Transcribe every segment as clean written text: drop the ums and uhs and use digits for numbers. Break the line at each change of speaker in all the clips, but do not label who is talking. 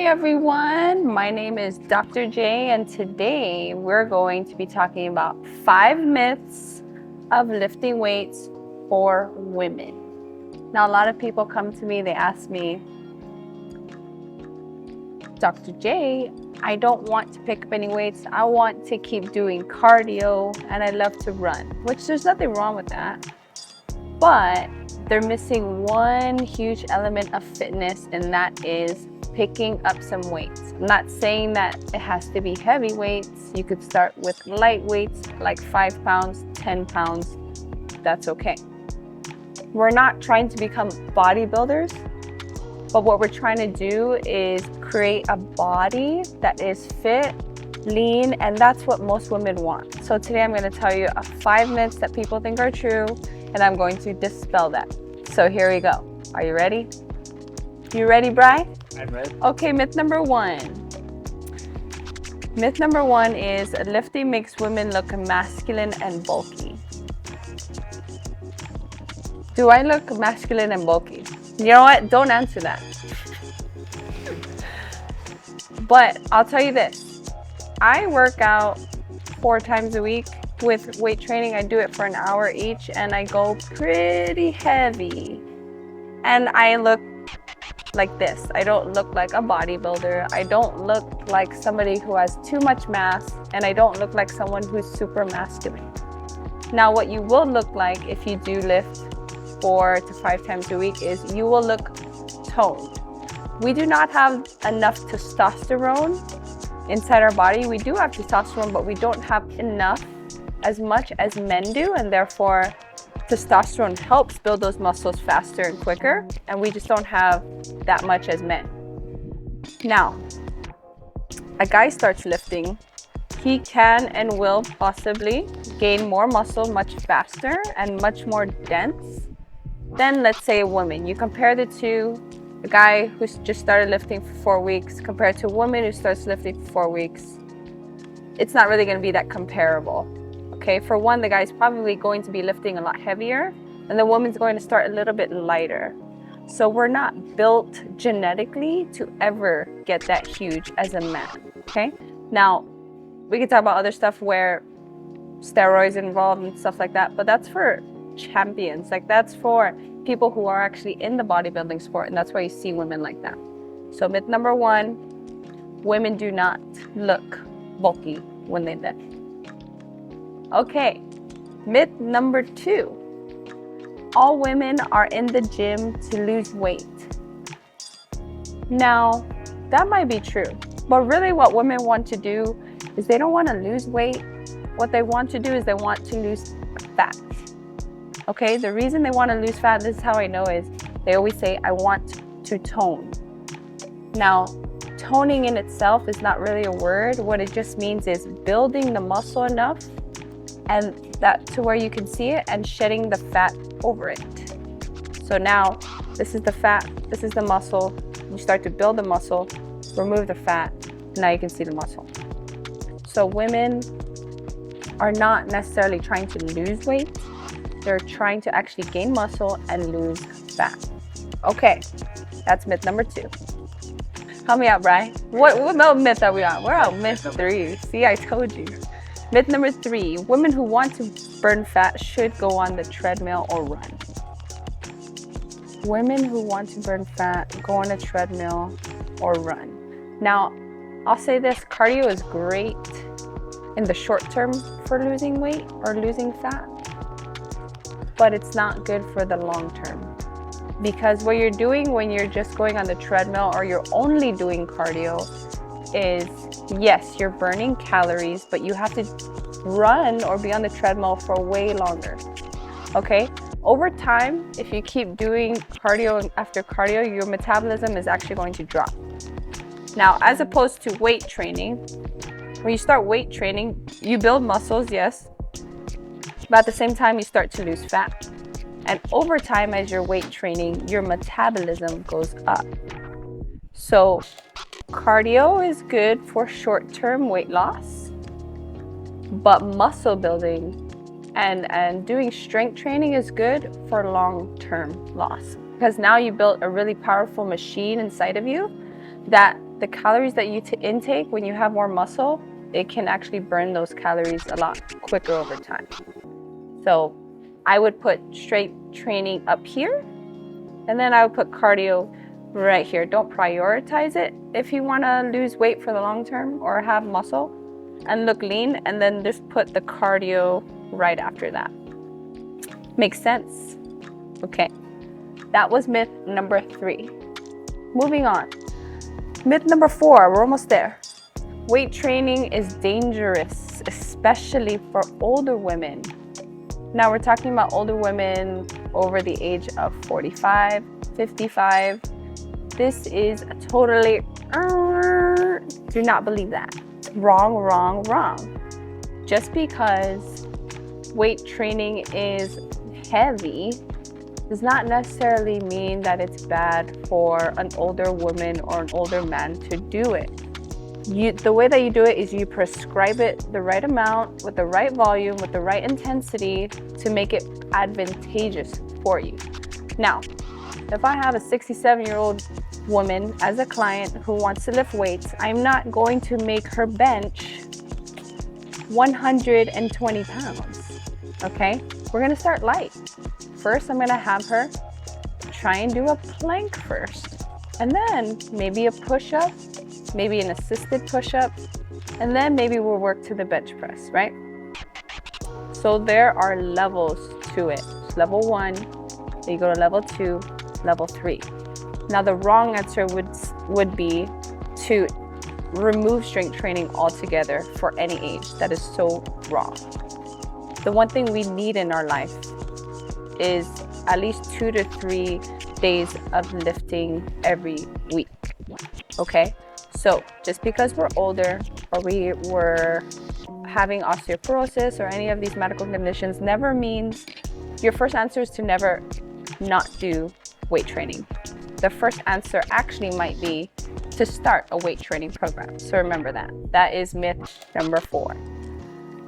everyone, my name is Dr. J, and today we're going to be talking about 5 myths of lifting weights for women. Now, a lot of people come to me, they ask me, Dr. J, I don't want to pick up any weights. I want to keep doing cardio and I love to run, which there's nothing wrong with that. But they're missing one huge element of fitness, and that is picking up some weights. I'm not saying that it has to be heavy weights. You could start with light weights like 5 pounds, 10 pounds. That's okay. We're not trying to become bodybuilders, but what we're trying to do is create a body that is fit, lean, and that's what most women want. So today I'm going to tell you 5 myths that people think are true, and I'm going to dispel that. So here we go. Are you ready? You ready, Bri?
I'm ready.
Okay, myth number 1. Myth number 1 is lifting makes women look masculine and bulky. Do I look masculine and bulky? You know what? Don't answer that. But I'll tell you this. I work out 4 times a week with weight training. I do it for an hour each, and I go pretty heavy. And I look like this. I don't look like a bodybuilder. I don't look like somebody who has too much mass, and I don't look like someone who's super masculine. Now, what you will look like if you do lift 4 to 5 times a week is you will look toned. We do not have enough testosterone inside our body. We do have testosterone, but we don't have enough, as much as men do, and therefore testosterone helps build those muscles faster and quicker, and we just don't have that much as men. Now, a guy starts lifting, he can and will possibly gain more muscle much faster and much more dense than, let's say, a woman. You compare the two, a guy who's just started lifting for 4 weeks compared to a woman who starts lifting for 4 weeks, it's not really going to be that comparable. Okay, for one, the guy's probably going to be lifting a lot heavier, and the woman's going to start a little bit lighter. So we're not built genetically to ever get that huge as a man, okay? Now, we can talk about other stuff where steroids involved and stuff like that, but that's for champions. Like, that's for people who are actually in the bodybuilding sport, and that's why you see women like that. So myth number 1, women do not look bulky when they lift. Okay, myth number 2, all women are in the gym to lose weight. Now, that might be true, but really what women want to do is they don't want to lose weight. What they want to do is they want to lose fat. Okay, the reason they want to lose fat, this is how I know, is they always say, I want to tone. Now, toning in itself is not really a word. What it just means is building the muscle enough and that to where you can see it, and shedding the fat over it. So now, this is the fat, this is the muscle. You start to build the muscle, remove the fat, now you can see the muscle. So women are not necessarily trying to lose weight. They're trying to actually gain muscle and lose fat. Okay, that's myth number 2. Help me out, Bri. What myth are we on? We're on myth 3. See, I told you. Myth number 3, women who want to burn fat should go on the treadmill or run. Women who want to burn fat, go on a treadmill or run. Now, I'll say this, cardio is great in the short term for losing weight or losing fat, but it's not good for the long term. Because what you're doing when you're just going on the treadmill or you're only doing cardio is, yes, you're burning calories, but you have to run or be on the treadmill for way longer. Okay? Over time, if you keep doing cardio after cardio, your metabolism is actually going to drop. Now, as opposed to weight training, when you start weight training, you build muscles, yes, but at the same time, you start to lose fat. And over time, as you're weight training, your metabolism goes up. So cardio is good for short-term weight loss, but muscle building and doing strength training is good for long-term loss, because now you built a really powerful machine inside of you that the calories that you intake when you have more muscle, it can actually burn those calories a lot quicker over time. So I would put strength training up here, and then I would put cardio right here. Don't prioritize it if you want to lose weight for the long term or have muscle and look lean, and then just put the cardio right after that. Makes sense? Okay, that was myth number 3. Moving on. Myth number 4, we're almost there. Weight training is dangerous, especially for older women. Now we're talking about older women over the age of 45, 55. This is totally, do not believe that. Wrong, wrong, wrong. Just because weight training is heavy does not necessarily mean that it's bad for an older woman or an older man to do it. The way that you do it is you prescribe it the right amount, with the right volume, with the right intensity to make it advantageous for you. Now, if I have a 67-year-old woman as a client who wants to lift weights, I'm not going to make her bench 120 pounds, okay? We're gonna start light. First, I'm gonna have her try and do a plank first, and then maybe a push-up, maybe an assisted push-up, and then maybe we'll work to the bench press, right? So there are levels to it. Level 1, then you go to level 2, level 3. Now the wrong answer would be to remove strength training altogether for any age. That is so wrong. The one thing we need in our life is at least 2 to 3 days of lifting every week, okay? So just because we're older or we were having osteoporosis or any of these medical conditions never means your first answer is to never not do weight training. The first answer actually might be to start a weight training program. So remember that. That is myth number 4.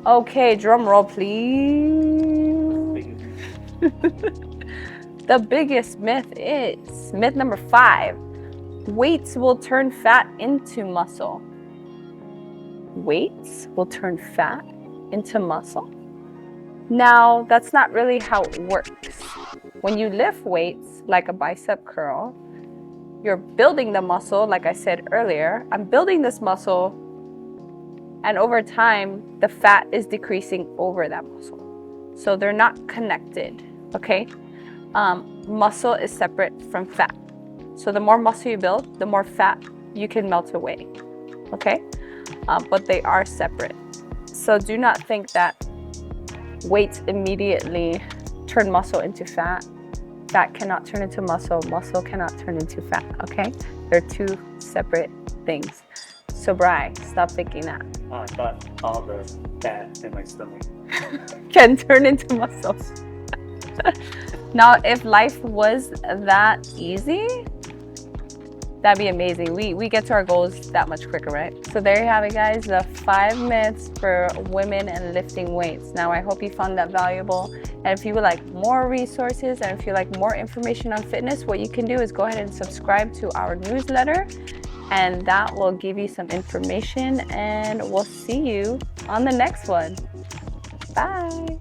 Okay, drum roll, please. The biggest myth is myth number 5. Weights will turn fat into muscle. Weights will turn fat into muscle? Now, that's not really how it works. When you lift weights, like a bicep curl, you're building the muscle, like I said earlier. I'm building this muscle, and over time, the fat is decreasing over that muscle. So they're not connected, okay? Muscle is separate from fat. So the more muscle you build, the more fat you can melt away, okay? But they are separate. So do not think that weights immediately turn muscle into fat. Fat cannot turn into muscle. Muscle cannot turn into fat, okay? They're 2 separate things. So Bri, stop thinking that.
I thought all the fat in my stomach
can turn into muscles. Now, if life was that easy, that'd be amazing. We get to our goals that much quicker, right? So there you have it, guys, the 5 myths for women and lifting weights. Now, I hope you found that valuable. And if you would like more resources and if you like more information on fitness, what you can do is go ahead and subscribe to our newsletter, and that will give you some information, and we'll see you on the next one. Bye.